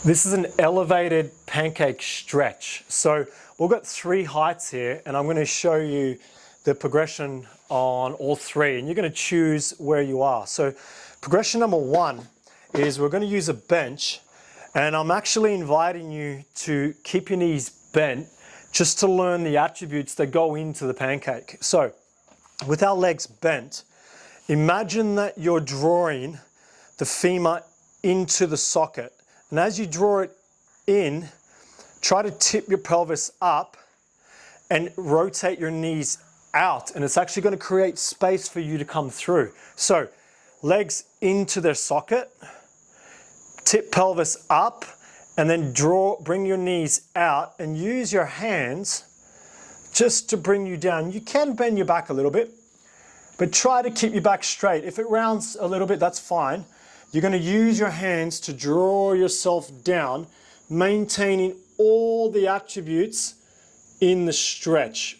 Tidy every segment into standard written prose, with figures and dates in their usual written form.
This is an elevated pancake stretch. So we've got 3 heights here, and I'm going to show you the progression on all 3, and you're going to choose where you are. So progression number 1 is we're going to use a bench, and I'm actually inviting you to keep your knees bent just to learn the attributes that go into the pancake. So with our legs bent, imagine that you're drawing the femur into the socket. And as you draw it in, try to tip your pelvis up and rotate your knees out. And it's actually going to create space for you to come through. So legs into their socket, tip pelvis up, and then bring your knees out and use your hands just to bring you down. You can bend your back a little bit, but try to keep your back straight. If it rounds a little bit, that's fine. You're going to use your hands to draw yourself down, maintaining all the attributes in the stretch,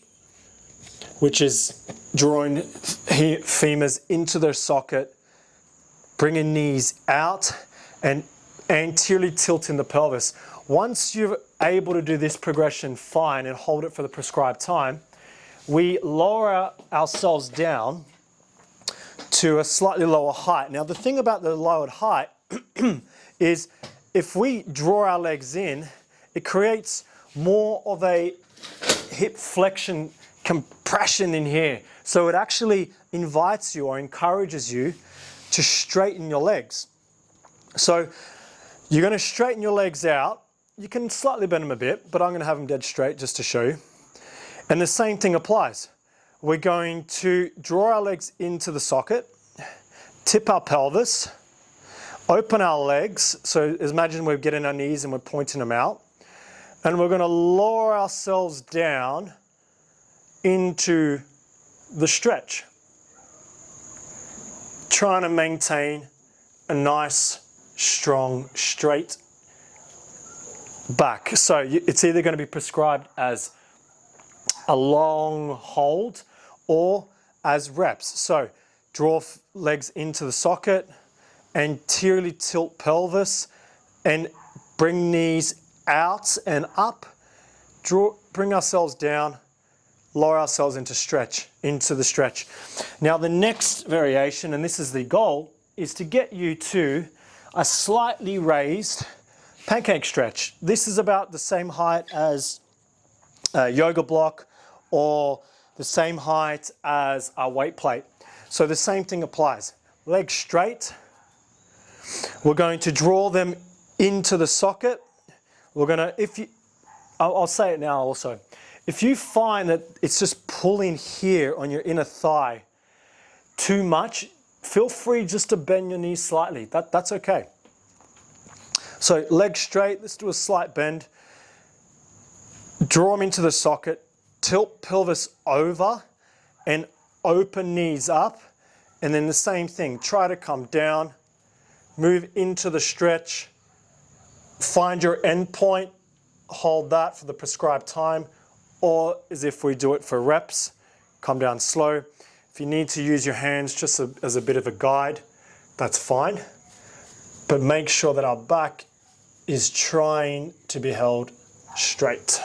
which is drawing femurs into their socket, bringing knees out, and anteriorly tilting the pelvis. Once you're able to do this progression fine and hold it for the prescribed time, we lower ourselves down to a slightly lower height. Now the thing about the lowered height is if we draw our legs in, it creates more of a hip flexion compression in here. So it actually invites you or encourages you to straighten your legs. So you're going to straighten your legs out. You can slightly bend them a bit, but I'm going to have them dead straight just to show you. And the same thing applies. We're going to draw our legs into the socket, tip our pelvis, open our legs. So imagine we're getting our knees and we're pointing them out. And we're going to lower ourselves down into the stretch, trying to maintain a nice, strong, straight back. So it's either going to be prescribed as a long hold or as reps. So draw legs into the socket, anteriorly tilt pelvis, and bring knees out and up. Bring ourselves down, lower ourselves into the stretch. Now the next variation, and this is the goal, is to get you to a slightly raised pancake stretch. This is about the same height as a yoga block or the same height as a weight plate. So the same thing applies. Legs straight. We're going to draw them into the socket. We're going to, I'll say it now also. If you find that it's just pulling here on your inner thigh too much, feel free just to bend your knees slightly. That's okay. So legs straight, let's do a slight bend. Draw them into the socket, tilt pelvis over and open knees up. And then the same thing, try to come down, move into the stretch, find your end point, hold that for the prescribed time, or as if we do it for reps, come down slow. If you need to use your hands just as a bit of a guide, that's fine. But make sure that our back is trying to be held straight.